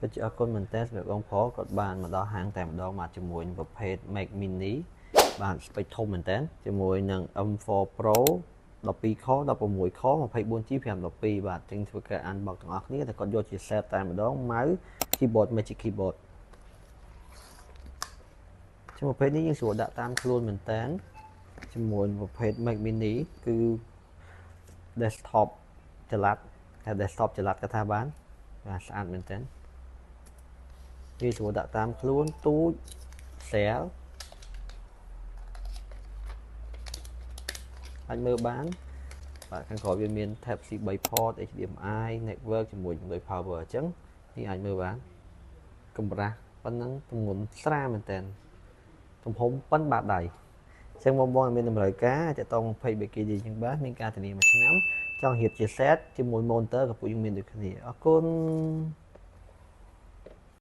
ពិតជាអរគុណមែនតើសម្រាប់បងប្អូនគាត់បានមកដល់ហាងតែម្ដងមកជាមួយប្រភេទ Mac Mini បានស្ពេចធំមែនតើជាមួយនឹង M4 Pro 12 core 16 core 24G 512បាទចឹងធ្វើការ unbox ទាំងអស់គ្នាតែគាត់យកជា set តែម្ដង mouse keyboard Magic Keyboard ជាប្រភេទនេះយើងស្រួលដាក់តាមខ្លួនមែនតើជាមួយប្រភេទ Mac Mini គឺ desktop ចល័តតែ desktop ចល័តក៏ថាបានបាទស្អាតមែនតើវាស្រួលដាក់តាមខ្លួនទូចស្រាលអាចមើលបានបាទខាងក្រោយវាមាន Type C 3 port HDMI network ជាមួយ power អញ្ចឹងនេះអាចមើលបានកម្រាស់ប៉ុណ្ណឹងទម្ងន់ស្រាលមែនតើទំហំប៉ុនបាតដៃអញ្ចឹងបងមានតម្រូវការទាក់ទង 20 BKD អញ្ចឹងបាទមានការធានា1ឆ្នាំចង់រៀបជា set ជាមួយ monitor ក៏ពួកយើងមានដូចគ្នាអរគុណ